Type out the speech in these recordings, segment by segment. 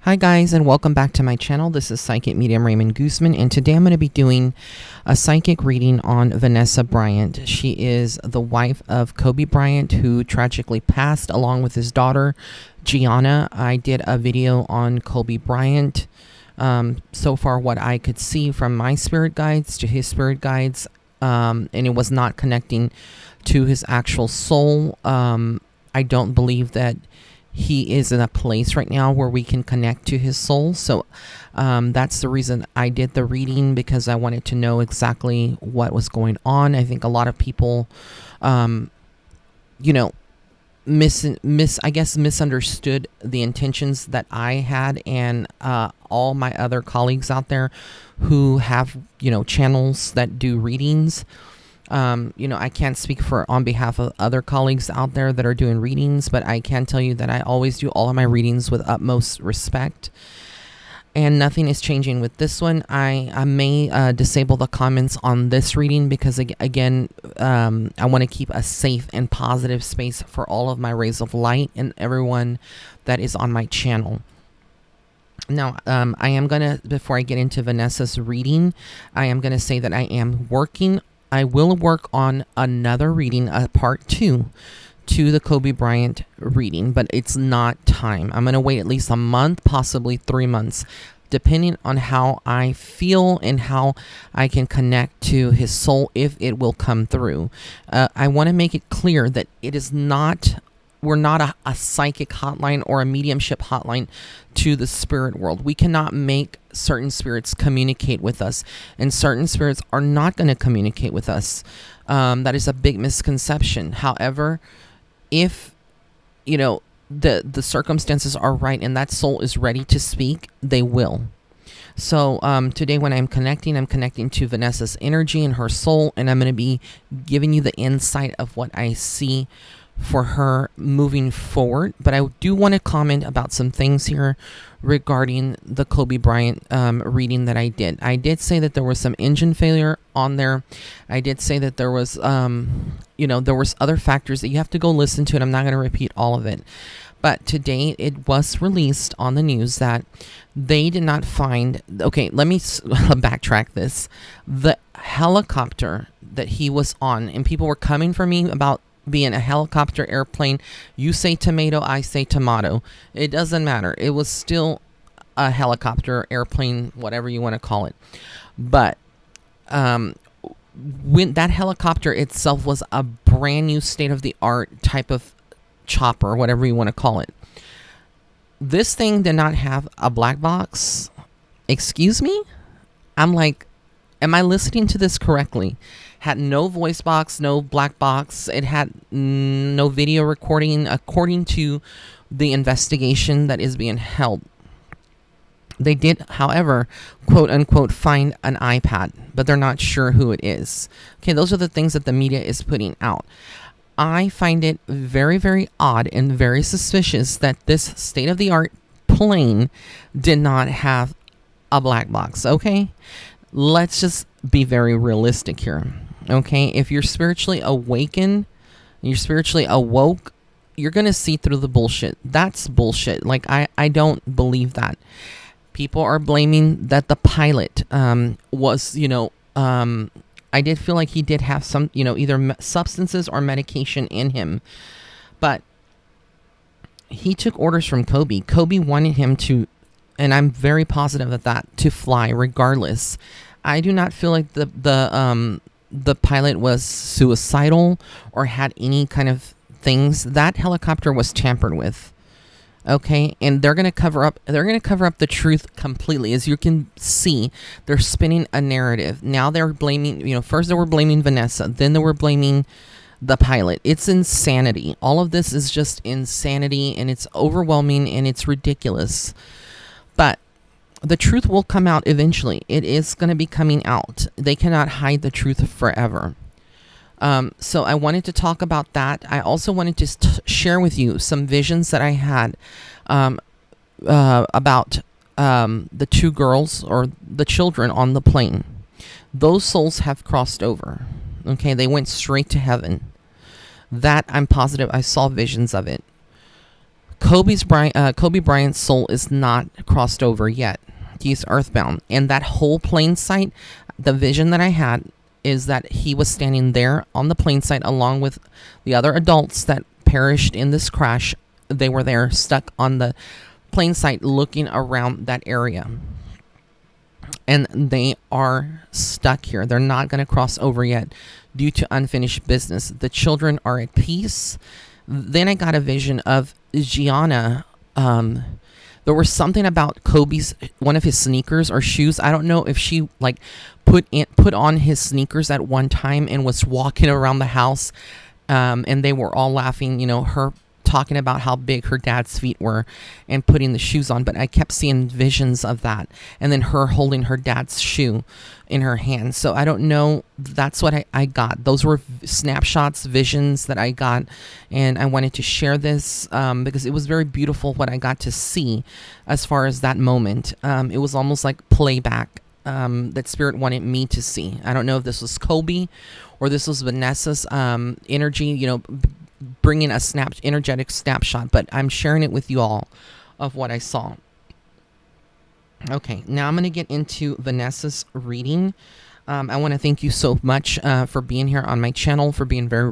Hi guys, and welcome back to my channel. This is Psychic Medium Raymond Guzman, and today I'm going to be doing a psychic reading on Vanessa Bryant. She is the wife of Kobe Bryant, who tragically passed along with his daughter Gianna. I did a video on Kobe Bryant. So far what I could see from my spirit guides to his spirit guides, and it was not connecting to his actual soul. I don't believe that he is in a place right now where we can connect to his soul. So that's the reason I did the reading, because I wanted to know exactly what was going on. I think a lot of people, I guess misunderstood the intentions that I had, and all my other colleagues out there who have, channels that do readings. I can't speak on behalf of other colleagues out there that are doing readings, but I can tell you that I always do all of my readings with utmost respect, and nothing is changing with this one. I may disable the comments on this reading because, again, I want to keep a safe and positive space for all of my rays of light and everyone that is on my channel. Now, I am going to, before I get into Vanessa's reading, I am going to say that I will work on another reading, a part 2 to the Kobe Bryant reading, but it's not time. I'm going to wait at least a month, possibly 3 months, depending on how I feel and how I can connect to his soul, if it will come through. I want to make it clear that we're not a psychic hotline or a mediumship hotline to the spirit world. We cannot make certain spirits communicate with us, and certain spirits are not going to communicate with us. That is a big misconception. However, if the circumstances are right and that soul is ready to speak, they will. So today when I'm connecting to Vanessa's energy and her soul, and I'm going to be giving you the insight of what I see for her moving forward. But I do want to comment about some things here regarding the Kobe Bryant reading that I did. I did say that there was some engine failure on there. I did say that there was there was other factors that you have to go listen to, and I'm not going to repeat all of it. But today it was released on the news that they did not find, okay, let me backtrack this. The helicopter that he was on, and people were coming for me about being a helicopter, airplane. You say tomato, I say tomato. It doesn't matter. It was still a helicopter, airplane, whatever you want to call it. But when that helicopter itself was a brand new state-of-the-art type of chopper, whatever you want to call it. This thing did not have a black box. Excuse me? I'm like, am I listening to this correctly? Had no voice box, no black box. It had no video recording, according to the investigation that is being held. They did, however, quote unquote, find an iPad, but they're not sure who it is. Okay, those are the things that the media is putting out. I find it very, very odd and very suspicious that this state-of-the-art plane did not have a black box, okay? Let's just be very realistic here, okay? If you're spiritually awakened, you're spiritually awoke, you're going to see through the bullshit. That's bullshit. Like, I don't believe that. People are blaming that the pilot was, I did feel like he did have some, either substances or medication in him. But he took orders from Kobe. Kobe wanted him to, and I'm very positive of that, to fly regardless. I do not feel like the pilot was suicidal or had any kind of things. That helicopter was tampered with. Okay, and they're going to cover up the truth completely. As you can see, they're spinning a narrative. Now they're blaming, first they were blaming Vanessa, then they were blaming the pilot. It's insanity. All of this is just insanity, and it's overwhelming, and it's ridiculous. But the truth will come out eventually. It is going to be coming out. They cannot hide the truth forever. So I wanted to talk about that. I also wanted to share with you some visions that I had about the two girls, or the children on the plane. Those souls have crossed over. Okay, they went straight to heaven. That I'm positive. I saw visions of it. Kobe Bryant's soul is not crossed over yet. He's earthbound, and that whole plane site, the vision that I had is that he was standing there on the plane site along with the other adults that perished in this crash. They were there stuck on the plane site looking around that area, and they are stuck here. They're not going to cross over yet due to unfinished business. The children are at peace. Then I got a vision of Gianna. There was something about Kobe's, one of his sneakers or shoes. I don't know if she like put on his sneakers at one time and was walking around the house, and they were all laughing. You know, her talking about how big her dad's feet were and putting the shoes on. But I kept seeing visions of that, and then her holding her dad's shoe in her hand. So I don't know. That's what I got. Those were snapshots, visions that I got, and I wanted to share this because it was very beautiful what I got to see as far as that moment. It was almost like playback that Spirit wanted me to see. I don't know if this was Kobe or this was Vanessa's energy, you know, bringing a energetic snapshot, but I'm sharing it with you all of what I saw. Okay, now I'm going to get into Vanessa's reading. I want to thank you so much for being here on my channel, for being very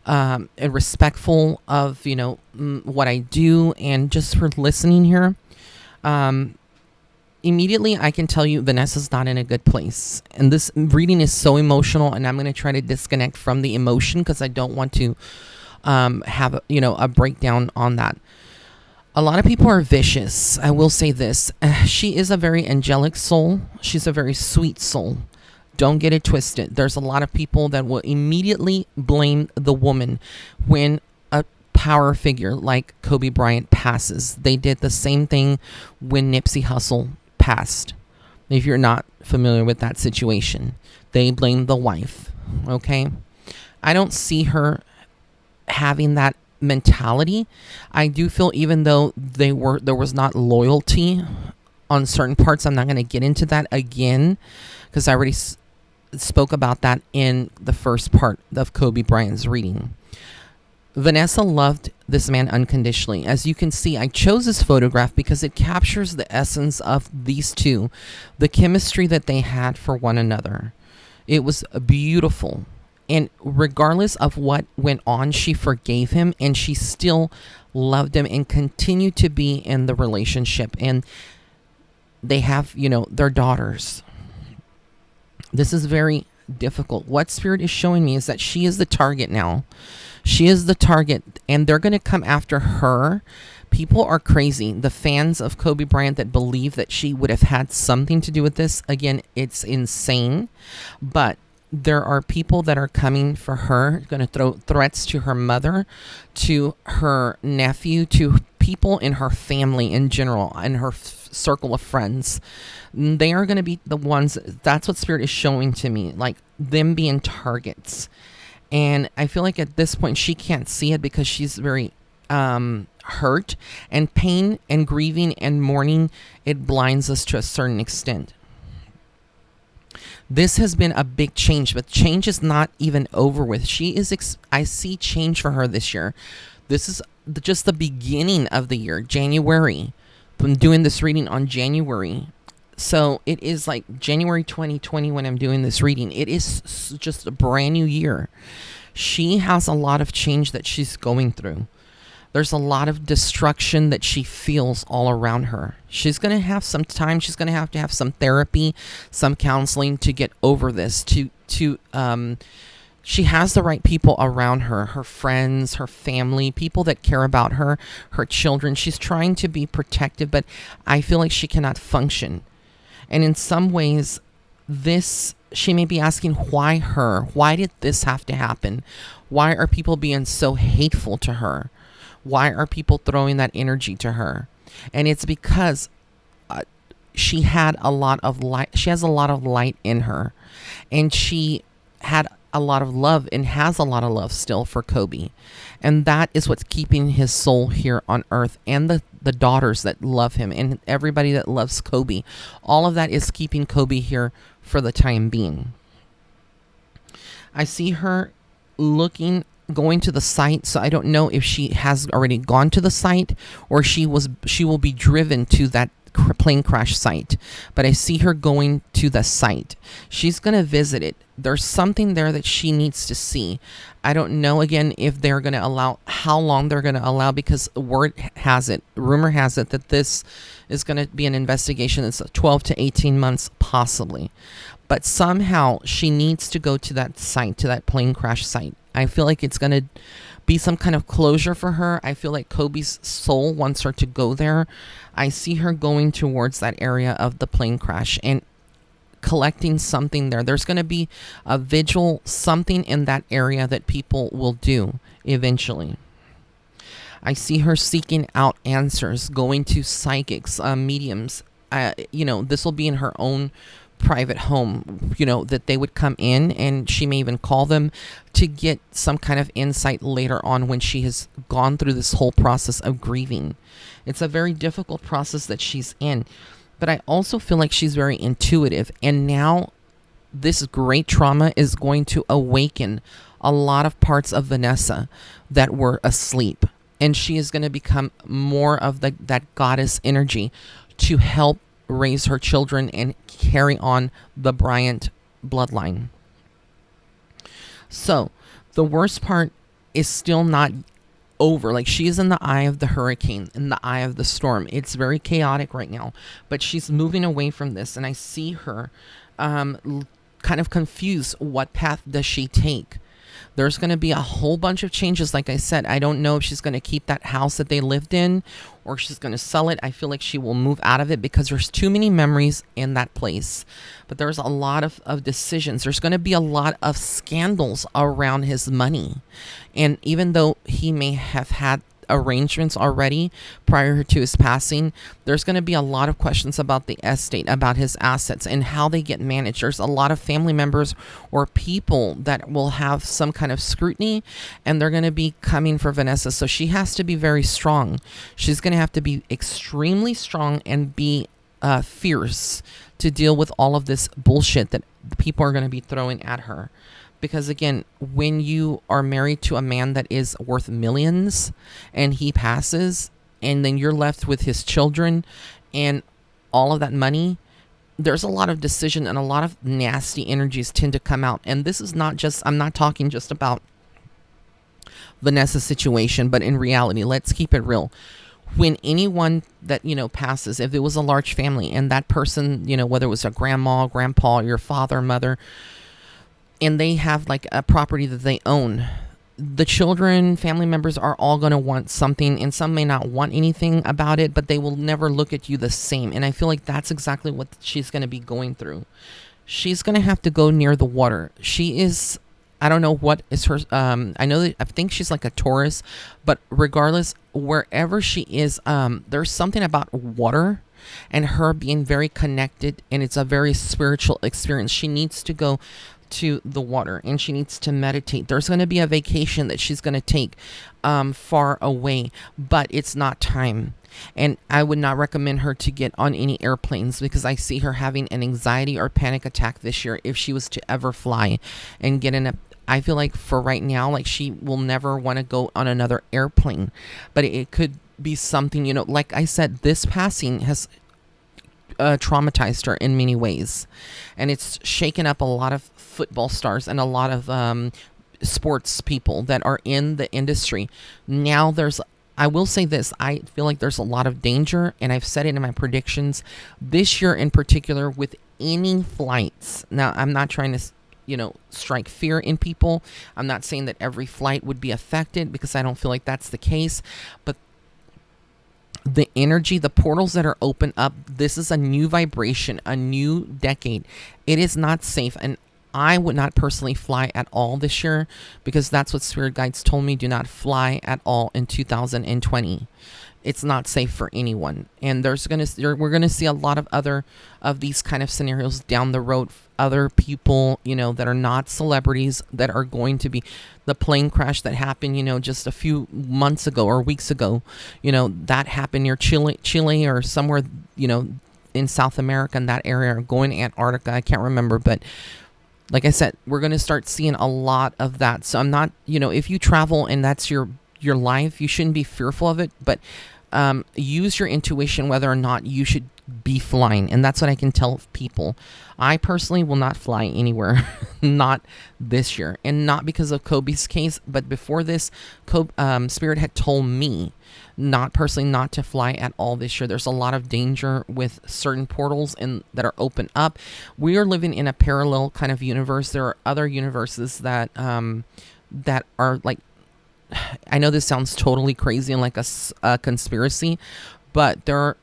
and respectful of, you know, what I do, and just for listening here. Immediately, I can tell you Vanessa's not in a good place. And this reading is so emotional, and I'm going to try to disconnect from the emotion because I don't want to have, you know, a breakdown on that. A lot of people are vicious. I will say this. She is a very angelic soul. She's a very sweet soul. Don't get it twisted. There's a lot of people that will immediately blame the woman when a power figure like Kobe Bryant passes. They did the same thing when Nipsey Hussle passed. If you're not familiar with that situation, they blame the wife. Okay, I don't see her having that mentality. I do feel even though there was not loyalty on certain parts. I'm not going to get into that again because I already spoke about that in the first part of Kobe Bryant's reading. Vanessa loved this man unconditionally. As you can see, I chose this photograph because it captures the essence of these two, the chemistry that they had for one another. It was beautiful. And regardless of what went on, she forgave him, and she still loved him and continued to be in the relationship. And they have, you know, their daughters. This is very difficult. What Spirit is showing me is that she is the target now. She is the target, and they're going to come after her. People are crazy. The fans of Kobe Bryant that believe that she would have had something to do with this, again, it's insane. But there are people that are coming for her, going to throw threats to her mother, to her nephew, to people in her family in general, in her circle of friends. They are going to be the ones, that's what Spirit is showing to me, like them being targets. And I feel like at this point she can't see it because she's very hurt, and pain and grieving and mourning, it blinds us to a certain extent. This has been a big change, but change is not even over with. She is, I see change for her this year. This is just the beginning of the year, January. I'm doing this reading on January. So it is like January 2020 when I'm doing this reading. It is just a brand new year. She has a lot of change that she's going through. There's a lot of destruction that she feels all around her. She's going to have some time. She's going to have some therapy, some counseling to get over this. She has the right people around her, her friends, her family, people that care about her, her children. She's trying to be protective, but I feel like she cannot function. And in some ways, she may be asking, why her? Why did this have to happen? Why are people being so hateful to her? Why are people throwing that energy to her? And it's because she had a lot of light. She has a lot of light in her, and she had a lot of love and has a lot of love still for Kobe. And that is what's keeping his soul here on earth, and the daughters that love him and everybody that loves Kobe. All of that is keeping Kobe here for the time being. I see her looking going to the site, so I don't know if she has already gone to the site or she will be driven to that plane crash site. But I see her going to the site. She's going to visit it. There's something there that she needs to see. I don't know again if they're going to allow, how long they're going to allow, because rumor has it that this is going to be an investigation that's 12 to 18 months possibly. But somehow she needs to go to that site, to that plane crash site. I feel like it's going to be some kind of closure for her. I feel like Kobe's soul wants her to go there. I see her going towards that area of the plane crash and collecting something there. There's going to be a vigil, something in that area that people will do eventually. I see her seeking out answers, going to psychics, mediums. This will be in her own private home, that they would come in, and she may even call them to get some kind of insight later on when she has gone through this whole process of grieving. It's a very difficult process that she's in, but I also feel like she's very intuitive, and now this great trauma is going to awaken a lot of parts of Vanessa that were asleep, and she is going to become more of that goddess energy to help raise her children and carry on the Bryant bloodline. So the worst part is still not over. Like, she is in the eye of the hurricane, in the eye of the storm. It's very chaotic right now, but she's moving away from this, and I see her kind of confused. What path does she take? There's going to be a whole bunch of changes. Like I said, I don't know if she's going to keep that house that they lived in or she's going to sell it. I feel like she will move out of it because there's too many memories in that place. But there's a lot of decisions. There's going to be a lot of scandals around his money. And even though he may have had arrangements already prior to his passing, there's going to be a lot of questions about the estate, about his assets and how they get managed. There's a lot of family members or people that will have some kind of scrutiny, and they're going to be coming for Vanessa. So she has to be very strong. She's going to have to be extremely strong and be fierce to deal with all of this bullshit that people are going to be throwing at her. Because again, when you are married to a man that is worth millions and he passes, and then you're left with his children and all of that money, there's a lot of decision and a lot of nasty energies tend to come out. And this is not just, I'm not talking just about Vanessa's situation, but in reality, let's keep it real. When anyone that, passes, if it was a large family and that person, whether it was a grandma, grandpa, your father, mother, and they have like a property that they own, the children, family members are all going to want something, and some may not want anything about it, but they will never look at you the same. And I feel like that's exactly what she's going to be going through. She's going to have to go near the water. She is, I don't know what is her, I think she's like a Taurus, but regardless, wherever she is, there's something about water and her being very connected, and it's a very spiritual experience. She needs to go to the water and she needs to meditate. There's going to be a vacation that she's going to take far away, but it's not time. And I would not recommend her to get on any airplanes, because I see her having an anxiety or panic attack this year if she was to ever fly and get in a, I feel like for right now, like she will never want to go on another airplane. But it could be something, like I said, this passing has traumatized her in many ways, and it's shaken up a lot of football stars and a lot of sports people that are in the industry. Now I will say this, I feel like there's a lot of danger, and I've said it in my predictions this year in particular with any flights. Now, I'm not trying to strike fear in people. I'm not saying that every flight would be affected, because I don't feel like that's the case, but the energy, the portals that are open up, this is a new vibration, a new decade. It is not safe, and I would not personally fly at all this year, because that's what spirit guides told me. Do not fly at all in 2020. It's not safe for anyone. And we're gonna see a lot of other of these kind of scenarios down the road. Other people, that are not celebrities, that are going to be the plane crash that happened, just a few months ago or weeks ago, that happened near Chile or somewhere, in South America, in that area, or going to Antarctica. I can't remember, but Like I said, we're going to start seeing a lot of that. So I'm not, if you travel and that's your life, you shouldn't be fearful of it, but use your intuition whether or not you should be flying. And that's what I can tell people. I personally will not fly anywhere, not this year. And not because of Kobe's case, but before this, Spirit had told me, not personally, not to fly at all this year. There's a lot of danger with certain portals and that are open up. We are living in a parallel kind of universe. There are other universes that that are like, I know this sounds totally crazy and like a conspiracy, but there are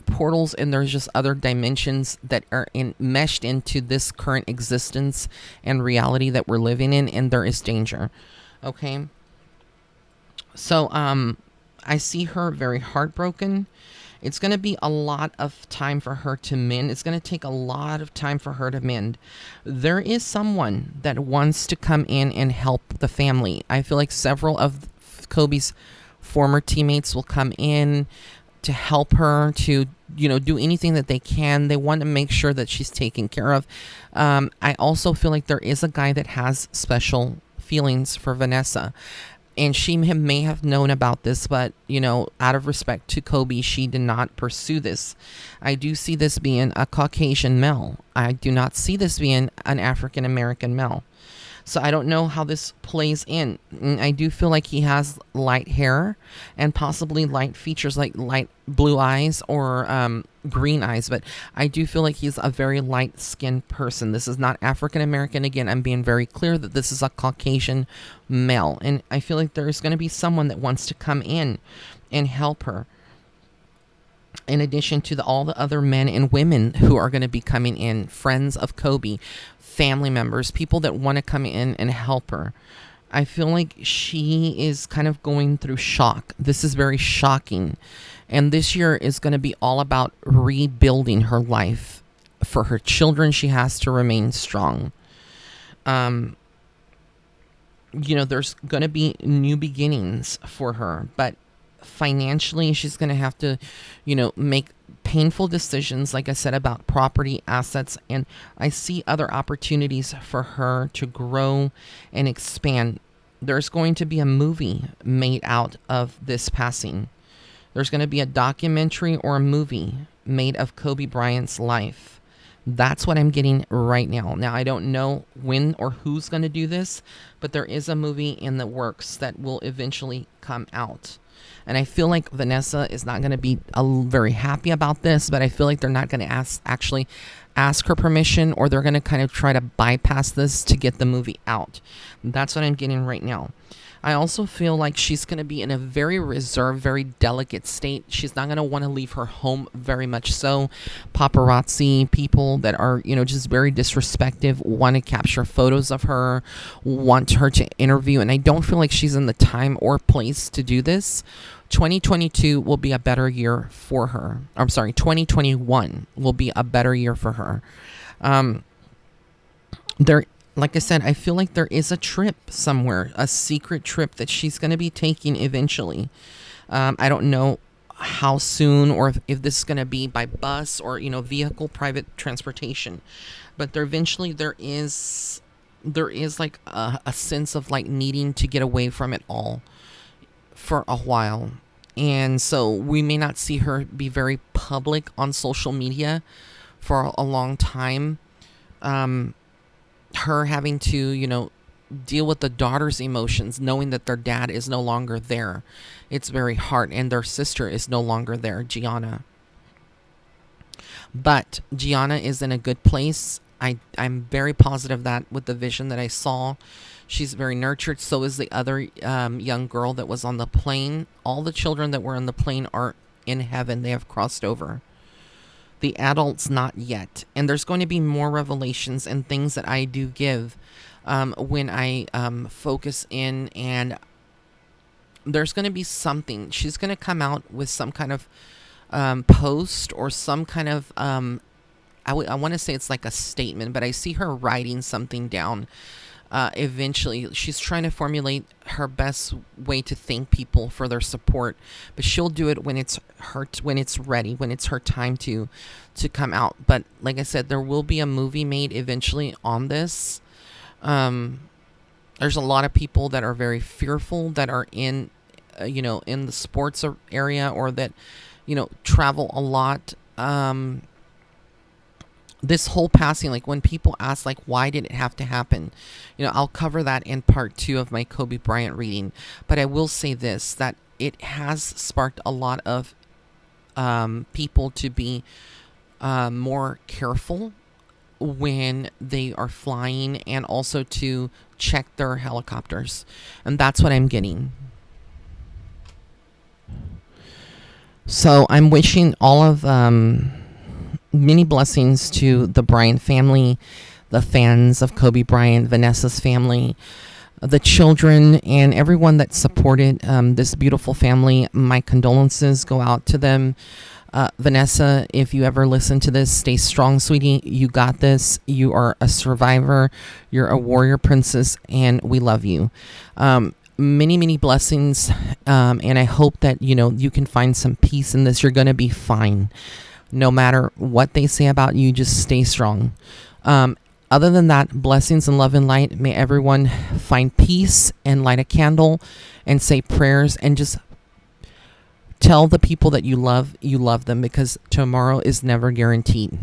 portals and there's just other dimensions that are meshed into this current existence and reality that we're living in, and there is danger. Okay. So I see her very heartbroken. It's going to be a lot of time for her to mend. It's going to take a lot of time for her to mend. There is someone that wants to come in and help the family. I feel like several of Kobe's former teammates will come in to help her, to do anything that they can. They want to make sure that she's taken care of. I also feel like there is a guy that has special feelings for Vanessa. And she may have known about this, but, out of respect to Kobe, she did not pursue this. I do see this being a Caucasian male. I do not see this being an African American male. So I don't know how this plays in. I do feel like he has light hair and possibly light features, like light blue eyes or green eyes. But I do feel like he's a very light-skinned person. This is not African American. Again, I'm being very clear that this is a Caucasian male. And I feel like there's going to be someone that wants to come in and help her, in addition to all the other men and women who are going to be coming in, friends of Kobe, family members, people that want to come in and help her. I feel like she is kind of going through shock. This is very shocking. And this year is going to be all about rebuilding her life. For her children, she has to remain strong. There's going to be new beginnings for her, but financially she's going to have to make painful decisions, like I said, about property, assets, and I see other opportunities for her to grow and expand. There's going to be a movie made out of this passing. There's going to be a documentary or a movie made of Kobe Bryant's life. That's what I'm getting right now. Now, I don't know when or who's going to do this, but there is a movie in the works that will eventually come out. And I feel like Vanessa is not going to be very happy about this, but I feel like they're not going to actually ask her permission, or they're going to kind of try to bypass this to get the movie out. That's what I'm getting right now. I also feel like she's going to be in a very reserved, very delicate state. She's not going to want to leave her home very much so. Paparazzi, people that are, just very disrespectful, want to capture photos of her, want her to interview. And I don't feel like she's in the time or place to do this. 2022 will be a better year for her. I'm sorry, 2021 will be a better year for her. Like I said, I feel like there is a trip somewhere, a secret trip that she's going to be taking eventually. I don't know how soon, or if this is going to be by bus or, vehicle, private transportation. But there is like a sense of like needing to get away from it all for a while. And so we may not see her be very public on social media for a long time. Her having to, deal with the daughter's emotions, knowing that their dad is no longer there. It's very hard. And their sister is no longer there, Gianna. But Gianna is in a good place. I'm very positive that with the vision that I saw, she's very nurtured. So is the other young girl that was on the plane. All the children that were on the plane are in heaven. They have crossed over. The adults not yet. And there's going to be more revelations and things that I do give when I focus in, and there's going to be something. She's going to come out with some kind of post or some kind of I want to say it's like a statement, but I see her writing something down. Eventually, she's trying to formulate her best way to thank people for their support, but she'll do it when it's ready, when it's her time to come out. But like I said, there will be a movie made eventually on this. There's a lot of people that are very fearful that are in, in the sports area, or that, travel a lot. This whole passing, like when people ask, like, why did it have to happen? I'll cover that in part 2 of my Kobe Bryant reading. But I will say this, that it has sparked a lot of people to be more careful when they are flying, and also to check their helicopters. And that's what I'm getting. So I'm wishing all of many blessings to the Bryant family, the fans of Kobe Bryant, Vanessa's family, the children, and everyone that supported this beautiful family. My condolences go out to them. Vanessa, if you ever listen to this, stay strong, sweetie. You got this. You are a survivor. You're a warrior princess, and we love you. Many, many blessings, and I hope that, you can find some peace in this. You're going to be fine. No matter what they say about you, just stay strong. Other than that, blessings and love and light. May everyone find peace and light a candle and say prayers, and just tell the people that you love them, because tomorrow is never guaranteed.